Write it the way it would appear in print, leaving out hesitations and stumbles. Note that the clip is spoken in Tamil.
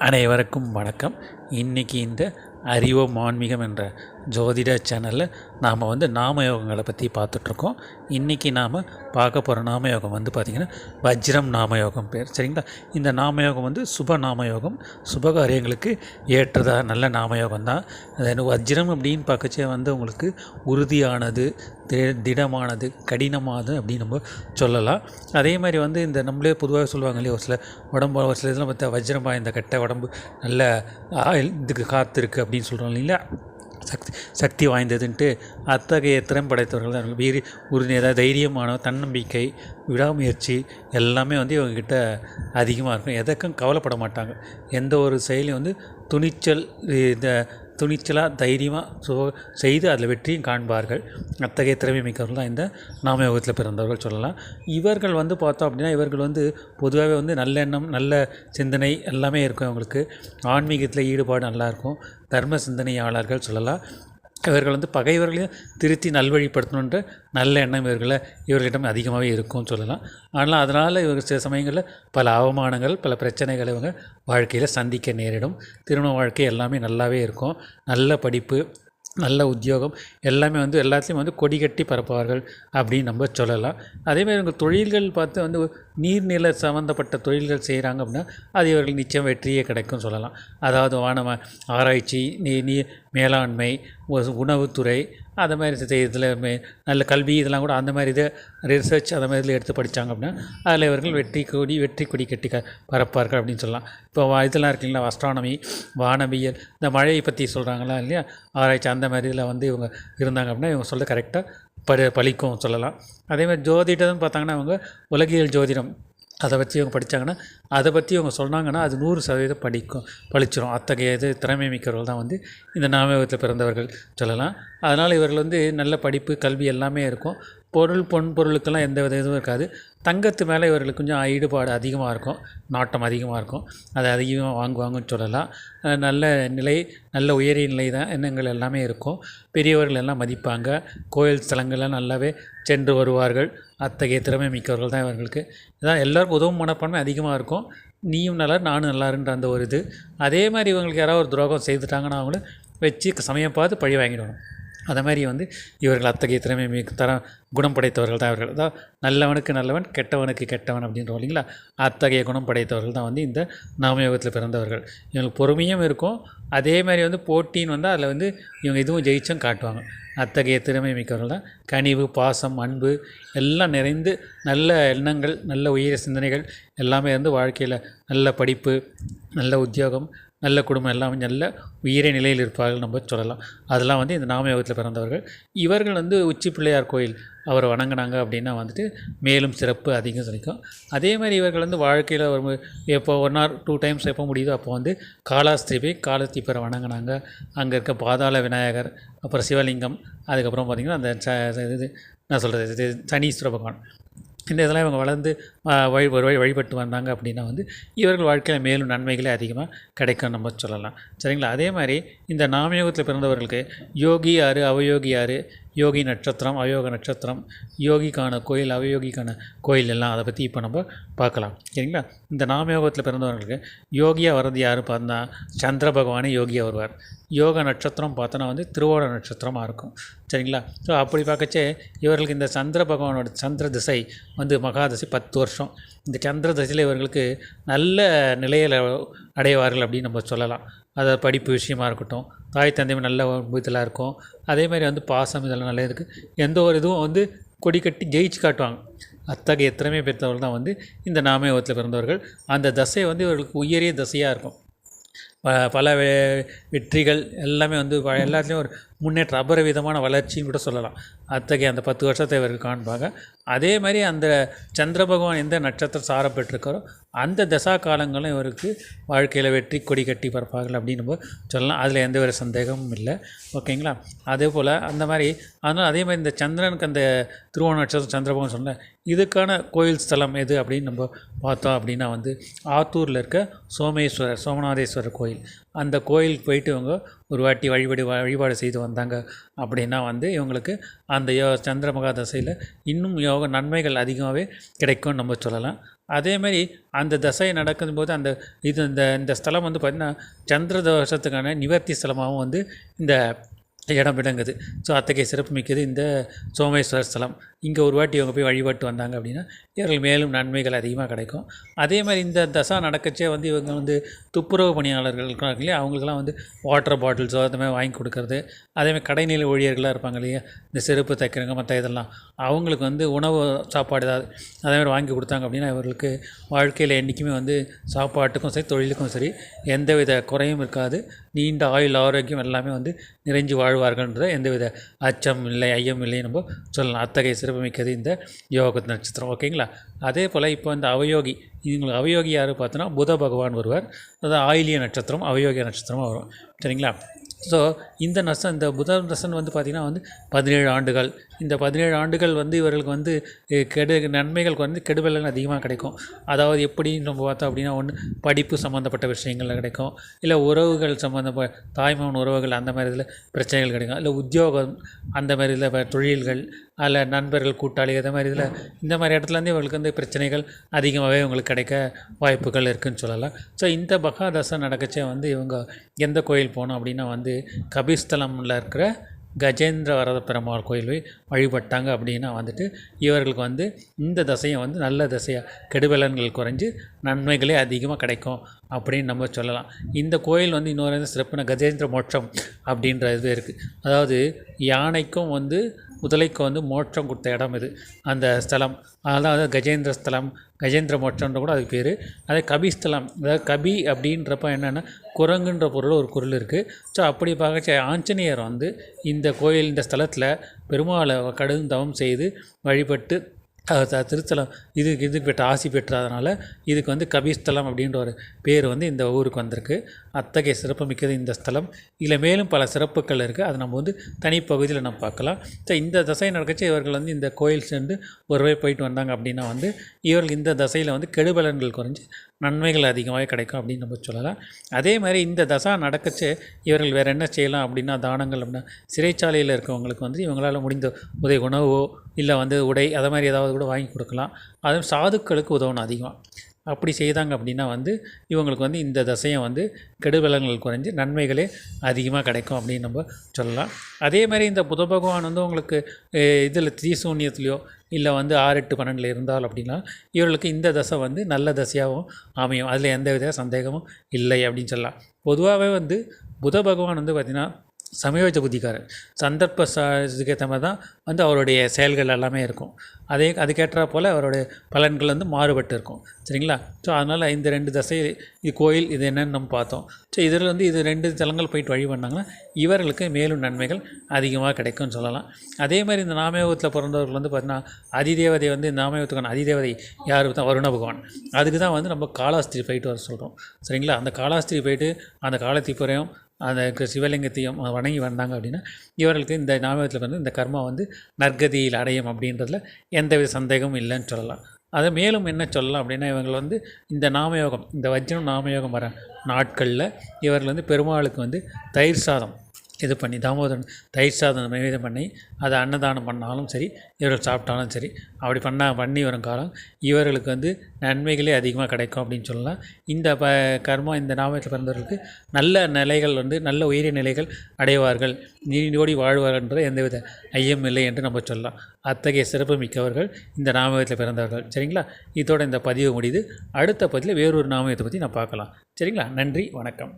அனைவருக்கும் வணக்கம். இன்றைக்கி இந்த அறிவோம் ஆன்மீகம் என்ற ஜோதிட சேனலில் நாம் நாமயோகங்களை பற்றி பார்த்துட்ருக்கோம். இன்றைக்கி நாம் பார்க்க போகிற நாமயோகம் பார்த்திங்கன்னா வஜ்ரம் நாமயோகம் பேர். சரிங்களா? இந்த நாமயோகம் சுப நாமயோகம், சுபகாரியங்களுக்கு ஏற்றதாக நல்ல நாமயோகம் தான். வஜ்ரம் அப்படின்னு பார்க்கச்சே உங்களுக்கு உறுதியானது, திடமானது, கடினமானது அப்படின்னு நம்ம சொல்லலாம். அதே மாதிரி இந்த நம்மளே பொதுவாக சொல்லுவாங்க இல்லையா, ஒரு சில உடம்பு ஒரு சில இதெல்லாம் பார்த்தா வஜ்ரம் இந்த கட்ட உடம்பு நல்ல இதுக்கு காத்திருக்கு அப்படின்னு சொல்கிறோம் இல்லைங்களா, சக்தி வாய்ந்ததுன்ட்டு. அத்தகைய திறன் படைத்தவர்கள் தான் வீரி உறுதியாக தைரியமான தன்னம்பிக்கை, விடாமுயற்சி எல்லாமே இவங்ககிட்ட அதிகமாக இருக்கும். எதற்கும் கவலைப்பட மாட்டாங்க. எந்த ஒரு செயலையும் துணிச்சல், இந்த துணிச்சலாக தைரியமாக செய்து அதில் வெற்றியும் காண்பார்கள். அத்தகைய திறமை மிக்கவர்கள் தான் இந்த நாமயோகத்தில் பிறந்தவர்கள் சொல்லலாம். இவர்கள் பார்த்தோம் அப்படின்னா இவர்கள் பொதுவாகவே நல்ல எண்ணம், நல்ல சிந்தனை எல்லாமே இருக்கும். அவங்களுக்கு ஆன்மீகத்தில் ஈடுபாடு நல்லாயிருக்கும். தர்ம சிந்தனையாளர்கள் சொல்லலாம். இவர்கள் பகைவர்களையும் திருத்தி நல்வழிப்படுத்தணுன்ற நல்ல எண்ணம் இவர்களிடம் அதிகமாகவே இருக்கும்னு சொல்லலாம். ஆனால் அதனால் இவர்கள் சில சமயங்களில் பல அவமானங்கள், பல பிரச்சனைகளை இவங்க வாழ்க்கையில் சந்திக்க நேரிடும். திருமண வாழ்க்கை எல்லாமே நல்லாவே இருக்கும். நல்ல படிப்பு, நல்ல உத்தியோகம் எல்லாமே எல்லாத்துலேயும் கொடி கட்டி பரப்புவார்கள் அப்படின்னு நம்ம சொல்லலாம். அதேமாதிரி இவங்க தொழில்கள் பார்த்து நீர்நில சம்மந்தப்பட்ட தொழில்கள் செய்கிறாங்க அப்படின்னா அது இவர்கள் நிச்சயம் வெற்றியே கிடைக்கும் சொல்லலாம். அதாவது வானவ ஆராய்ச்சி, நீர் மேலாண்மை, உணவுத்துறை, அந்த மாதிரி இதில் நல்ல கல்வி இதெல்லாம் கூட அந்த மாதிரி ரிசர்ச் அந்த மாதிரி இதில் எடுத்து படித்தாங்க அப்படின்னா அதில் இவர்கள் வெற்றி கொடி கட்டி பரப்பார்கள் அப்படின்னு சொல்லலாம். இப்போ இதெல்லாம் இருக்குங்களா, அஸ்ட்ரானமி, வானவியல், இந்த மழையை பற்றி சொல்கிறாங்களா இல்லையா, ஆராய்ச்சி, அந்த மாதிரி இதில் இவங்க இருந்தாங்க அப்படின்னா இவங்க சொல்ல கரெக்டாக பலிக்கும் சொல்லலாம். அதேமாதிரி ஜோதிடம் பார்த்தாங்கன்னா அவங்க உலகியல் ஜோதிடம் அதை பற்றி இவங்க படித்தாங்கன்னா, அதை பற்றி இவங்க சொன்னாங்கன்னா அது 100% பழிச்சிடும். அத்தகைய திறமை மிக்கவர்கள் தான் இந்த நாமயோகத்தில் பிறந்தவர்கள் சொல்லலாம். அதனால் இவர்கள் நல்ல படிப்பு, கல்வி எல்லாமே இருக்கும். பொருளுக்கெல்லாம் எந்த வித இதுவும் இருக்காது. தங்கத்து மேலே இவர்களுக்கு கொஞ்சம் ஈடுபாடு அதிகமாக இருக்கும், நாட்டம் அதிகமாக இருக்கும். அதை அதிகமாக வாங்குவாங்கன்னு சொல்லலாம். நல்ல நிலை, நல்ல உயரிய நிலை தான் எண்ணங்கள் எல்லாமே இருக்கும். பெரியவர்கள் எல்லாம் மதிப்பாங்க. கோயில் ஸ்தலங்கள்லாம் நல்லாவே சென்று வருவார்கள். அத்தகைய திறமை மிக்கவர்கள் தான் இவர்களுக்கு. இதான் எல்லாருக்கும் உதவும் மனப்பான்மை அதிகமாக இருக்கும். நீயும் நல்லா, நானும் நல்லாருன்ற அந்த ஒரு இது. அதே மாதிரி இவங்களுக்கு யாராவது ஒரு துரோகம் செய்துட்டாங்கன்னா அவங்கள வச்சு சமயம் பார்த்து பழி வாங்கிடுவாங்க. அதை மாதிரி இவர்கள் அத்தகைய திறமை குணம் படைத்தவர்கள் தான் இவர்கள். அதான் நல்லவனுக்கு நல்லவன், கெட்டவனுக்கு கெட்டவன் அப்படின்றோம் இல்லைங்களா, அத்தகைய குணம் படைத்தவர்கள் தான் இந்த நாமயோகத்தில் பிறந்தவர்கள். இவங்களுக்கு பொறுமையும் இருக்கும். அதே மாதிரி போட்டின்னு அதில் இவங்க இதுவும் ஜெயிச்சும் காட்டுவாங்க. அத்தகைய திறமை மிக்கவர்கள் தான். கனிவு, பாசம், அன்பு எல்லாம் நிறைந்து நல்ல எண்ணங்கள், நல்ல உயரிய சிந்தனைகள் எல்லாமே வாழ்க்கையில் நல்ல படிப்பு, நல்ல உத்தியோகம், நல்ல குடும்பம் எல்லாமே நல்ல உயரிய நிலையில் இருப்பார்கள் நம்ம சொல்லலாம். அதெல்லாம் இந்த நாமயோகத்தில் பிறந்தவர்கள். இவர்கள் உச்சி பிள்ளையார் கோயில் அவரை வணங்கினாங்க அப்படின்னா மேலும் சிறப்பு அதிகம் கிடைக்கும். அதே மாதிரி இவர்கள் வாழ்க்கையில் எப்போ 1 or 2 times எப்போ முடியுதோ அப்போ காலாஸ்திரி போய் காலத்தீப்பரை வணங்கினாங்க. அங்கே இருக்க பாதாள விநாயகர், அப்புறம் சிவலிங்கம், அதுக்கப்புறம் பார்த்திங்கன்னா அந்த இது நான் சொல்கிறது சனீஸ்வர பகவான், இந்த இதெல்லாம் இவங்க வளர்ந்து வழிபட்டு வந்தாங்க அப்படின்னா இவர்கள் வாழ்க்கையில் மேலும் நன்மைகளே அதிகமாக கிடைக்கும் நம்ம சொல்லலாம். சரிங்களா? அதே மாதிரி இந்த நாமயோகத்தில் பிறந்தவர்களுக்கு யோகி யார், அவயோகி யார், யோகி நட்சத்திரம், அவயோக நட்சத்திரம், யோகிக்கான கோயில், அவயோகிக்கான கோயில் எல்லாம் அதை பற்றி இப்போ நம்ம பார்க்கலாம். சரிங்களா? இந்த நாமயோகத்தில் பிறந்தவர்களுக்கு யோகியாக வர்றது யார் பார்த்தா சந்திர பகவானே யோகியாக வருவார். யோக நட்சத்திரம் பார்த்தோன்னா திருவோண நட்சத்திரமாக இருக்கும். சரிங்களா? ஸோ அப்படி பார்க்கச்சே இவர்களுக்கு இந்த சந்திர பகவானோட சந்திர திசை மகாதசை 10 வருஷம். இந்த சந்திர திசையில் இவர்களுக்கு நல்ல நிலையில் அடைவார்கள் அப்படின்னு நம்ம சொல்லலாம். அதாவது படிப்பு விஷயமாக இருக்கட்டும், தாய் தந்தையும் நல்ல இதெல்லாம் இருக்கும். அதேமாதிரி பாசம் இதெல்லாம் நல்லா இருக்குது. எந்த ஒரு இதுவும் கொடி கட்டி ஜெயிச்சு காட்டுவாங்க. அத்தகைய திறமை பெற்றவர்கள் தான் இந்த நாமயோகத்தில் பிறந்தவர்கள். அந்த தசை இவர்களுக்கு உயரிய தசையாக இருக்கும். பல வெற்றிகள் எல்லாமே எல்லாத்துலேயும் ஒரு முன்னேற்றம், அபரிவிதமான வளர்ச்சின்னு கூட சொல்லலாம். அத்தகைய அந்த 10 வருஷத்தை இவர்கள் காண்பாங்க. அதே மாதிரி அந்த சந்திர பகவான் எந்த நட்சத்திரம் சாரப்பட்டிருக்காரோ அந்த தசா காலங்களும் இவருக்கு வாழ்க்கையில் வெற்றி கொடி கட்டி பரப்பார்கள் அப்படின்னு நம்ம சொல்லலாம். அதில் எந்த ஒரு சந்தேகமும் இல்லை. ஓகேங்களா? அதே போல் அந்த மாதிரி அதனால் அதே மாதிரி இந்த சந்திரனுக்கு அந்த திருவோண நட்சத்திரம் சந்திர பகவான் சொன்ன இதுக்கான கோயில் ஸ்தலம் எது அப்படின்னு நம்ம பார்த்தோம் அப்படின்னா ஆத்தூரில் இருக்க சோமநாதேஸ்வரர் கோயில். அந்த கோயிலுக்கு போயிட்டு இவங்க ஒரு வாட்டி வழிபாடு செய்து வந்தாங்க அப்படின்னா இவங்களுக்கு அந்த சந்திரமகா தசையில் இன்னும் யோக நன்மைகள் அதிகமாகவே கிடைக்கும்னு நம்ம சொல்லலாம். அதேமாதிரி அந்த தசை நடக்கும்போது இந்த ஸ்தலம் வந்து பார்த்திங்கன்னா சந்திர தோஷத்துக்கான நிவர்த்தி ஸ்தலமாகவும் வந்து இந்த இடம் விளங்குது. ஸோ அத்தகைய சிறப்பு மிக்கது இந்த சோமேஸ்வர ஸ்தலம். இங்கே ஒரு வாட்டி இவங்க போய் வழிபட்டு வந்தாங்க அப்படின்னா இவர்கள் மேலும் நன்மைகள் அதிகமாக கிடைக்கும். அதே மாதிரி இந்த தசா நடக்கச்சே வந்து இவங்க வந்து துப்புரவு பணியாளர்கள் இருக்காங்க இல்லையா, அவங்களுக்கெல்லாம் வந்து வாட்டர் பாட்டில்ஸோ அந்த மாதிரி வாங்கி கொடுக்கறது. அதேமாதிரி கடைநிலை ஊழியர்களாக இருப்பாங்க இல்லையா, இந்த செருப்பு தைக்கிறவங்க மற்ற இதெல்லாம் அவங்களுக்கு வந்து உணவு சாப்பாடு ஏதாவது அதேமாதிரி வாங்கி கொடுத்தாங்க அப்படின்னா இவர்களுக்கு வாழ்க்கையில் என்றைக்குமே வந்து சாப்பாட்டுக்கும் சரி தொழிலுக்கும் சரி எந்தவித குறையும் இருக்காது. நீண்ட ஆயுள் ஆரோக்கியம் எல்லாமே வந்து நிறைஞ்சு வாழ்வார்கள்ன்ற எந்தவித அச்சம் இல்லை ஐயம் இல்லை நம்ம சொல்லலாம். அத்தகைய சிறப்புமிக்கது இந்த யோக நட்சத்திரம். ஓகேங்களா. அதே போல் இப்போ இந்த அவயோகி, இவங்களுக்கு அவயோகி யார் பார்த்தோன்னா புத பகவான் வருவார். அதாவது ஆயிலிய நட்சத்திரம் அவயோகிய நட்சத்திரமாக வரும். சரிங்களா. ஸோ இந்த புத தசன் வந்து பார்த்திங்கன்னா வந்து 17 ஆண்டுகள். இந்த 17 ஆண்டுகள் வந்து இவர்களுக்கு வந்து நன்மைகள் வந்து கெடுபலன் அதிகமாக கிடைக்கும். அதாவது எப்படின்னு நம்ம பார்த்தோம் அப்படின்னா ஒன்று படிப்பு சம்மந்தப்பட்ட விஷயங்கள் கிடைக்கும், இல்லை உறவுகள் சம்மந்தப்பட்ட தாய்மாமன் உறவுகள் அந்த மாதிரி இதில் பிரச்சனைகள் கிடைக்கும், இல்லை உத்தியோகம் அந்த மாதிரி இதில் தொழில்கள் அதில் நண்பர்கள் கூட்டாளி அந்த மாதிரி இதில் இந்த மாதிரி இடத்துலேருந்து இவங்களுக்கு வந்து பிரச்சனைகள் அதிகமாகவே இவங்களுக்கு கிடைக்க வாய்ப்புகள் இருக்குதுன்னு சொல்லலாம். ஸோ இந்த பகாதசை நடக்கச்சே வந்து இவங்க எந்த கோயில் போனோம் அப்படின்னா வந்து கபிஸ்தலமில் இருக்கிற கஜேந்திர வரத பெருமாள் கோயில் போய் வழிபட்டாங்க அப்படின்னா வந்துட்டு இவர்களுக்கு வந்து இந்த தசையை வந்து நல்ல தசையாக கெடுபலன்கள் குறைஞ்சி நன்மைகளே அதிகமாக கிடைக்கும் அப்படின்னு நம்ம சொல்லலாம். இந்த கோயில் வந்து இன்னொரு சிறப்புனா கஜேந்திர மோட்சம் அப்படின்ற இது இருக்குது. அதாவது யானைக்கும் வந்து முதலைக்கு வந்து மோட்சம் கொடுத்த இடம் இது அந்த ஸ்தலம். அதாவது கஜேந்திர ஸ்தலம், கஜேந்திர மோட்சம்ன்ற கூட அதுக்கு பேர். அதே கபிஸ்தலம், அதாவது கபி அப்படின்றப்ப என்னென்னா குரங்குன்ற பொருள் ஒரு குரல் இருக்குது. ஸோ அப்படி பார்க்க ஆஞ்சநேயர் வந்து இந்த கோயில் இந்த ஸ்தலத்தில் பெருமாளை கடும் தவம் செய்து வழிபட்டு திருத்தலம் இதுக்கு பெற்ற ஆசி பெற்றதுனால இதுக்கு வந்து கபிஸ்தலம் அப்படின்ற ஒரு பேர் வந்து இந்த ஊருக்கு வந்திருக்கு. அத்தகைய சிறப்பு மிக்கது இந்த ஸ்தலம். இதில் மேலும் பல சிறப்புகள் இருக்குது. அதை நம்ம வந்து தனிப்பகுதியில் நம்ம பார்க்கலாம். ஸோ இந்த தசை நடக்கச்சு இவர்கள் வந்து இந்த கோயில் சென்று ஒருவே போயிட்டு வந்தாங்க அப்படின்னா வந்து இவர்கள் இந்த தசையில் வந்து கெடுபலன்கள் குறைஞ்சி நன்மைகள் அதிகமாக கிடைக்கும் அப்படின்னு நம்ம சொல்லலாம். அதே மாதிரி இந்த தசா நடக்கச்சு இவர்கள் வேறு என்ன செய்யலாம் அப்படின்னா தானங்கள் அப்படின்னா சிறைச்சாலையில் இருக்கவங்களுக்கு வந்து இவங்களால் முடிந்த உதவி உணவோ இல்லை வந்து உடை அதை மாதிரி ஏதாவது கூட வாங்கி கொடுக்கலாம். அதுவும் சாதுக்களுக்கு உதவணும் அதிகமாக. அப்படி செய்தாங்க அப்படின்னா வந்து இவங்களுக்கு வந்து இந்த தசையை வந்து கெடுபலன்கள் குறைஞ்சி நன்மைகளே அதிகமாக கிடைக்கும் அப்படின்னு நம்ம சொல்லலாம். அதே மாதிரி இந்த புத பகவான் வந்து உங்களுக்கு இதில் திரிசூன்யத்துலேயோ இல்லை வந்து 6, 8, 12 இருந்தால் அப்படின்னா இவர்களுக்கு இந்த தசை வந்து நல்ல தசையாகவும் அமையும். அதில் எந்த வித சந்தேகமும் இல்லை அப்படின்னு சொல்லலாம். பொதுவாகவே வந்து புத பகவான் வந்து பார்த்திங்கன்னா சமயோஜ புத்திக்காரர். சந்தர்ப்ப இதுக்கேற்ற மாதிரி தான் வந்து அவருடைய செயல்கள் எல்லாமே இருக்கும். அதுக்கேற்ற போல் அவருடைய பலன்கள் வந்து மாறுபட்டு இருக்கும். சரிங்களா. ஸோ அதனால் இந்த 2 தசை இது கோயில் இது என்னன்னு நம்ம பார்த்தோம். ஸோ இதில் வந்து இது 2 தலங்கள் போயிட்டு வழி பண்ணாங்கன்னா இவர்களுக்கு மேலும் நன்மைகள் அதிகமாக கிடைக்கும்னு சொல்லலாம். அதே மாதிரி இந்த நாமயோகத்தில் பிறந்தவர்கள் வந்து பார்த்திங்கன்னா அதிதேவதை வந்து இந்த நாமயோகத்துக்கான அதிதேவதை யார் தான் வருண பகவான். அதுக்கு தான் வந்து நம்ம காலாஸ்திரி போயிட்டு வர சொல்கிறோம். சரிங்களா. அந்த காலாஸ்திரி போயிட்டு அந்த காலத்திப்புறையும் அந்த சிவலிங்கத்தையும் வணங்கி வந்தாங்க அப்படின்னா இவர்களுக்கு இந்த நாமயத்தில் வந்து இந்த கர்மா வந்து நற்கதியில் அடையும் அப்படின்றதுல எந்தவித சந்தேகமும் இல்லைன்னு சொல்லலாம். அதை மேலும் என்ன சொல்லலாம் அப்படின்னா இவங்க வந்து இந்த நாமயோகம் இந்த வஜ்ரம் நாமயோகம் வர நாட்களில் இவர்கள் வந்து பெருமாளுக்கு வந்து தயிர் சாதம் இது பண்ணி தாமோதரன் தயிர் சாதம் நைவேத்தியம் பண்ணி அதை அன்னதானம் பண்ணாலும் சரி இவர்கள் சாப்பிட்டாலும் சரி அப்படி பண்ணி வரும் காலம் இவர்களுக்கு வந்து நன்மைகளே அதிகமாக கிடைக்கும் அப்படின்னு சொல்லலாம். இந்த கர்மா இந்த நாமத்தில் பிறந்தவர்களுக்கு நல்ல நிலைகள் வந்து நல்ல உயரிய நிலைகள் அடைவார்கள், நீடோடி வாழ்வார்கள்ன்ற எந்தவித ஐயம் இல்லை என்று நம்ம சொல்லலாம். அத்தகைய சிறப்பு மிக்கவர்கள் இந்த நாமயத்தில் பிறந்தவர்கள். சரிங்களா. இதோட இந்த பதிவு முடியுது. அடுத்த பதிவில் வேறொரு நாமயத்தை பற்றி நான் பார்க்கலாம். சரிங்களா. நன்றி, வணக்கம்.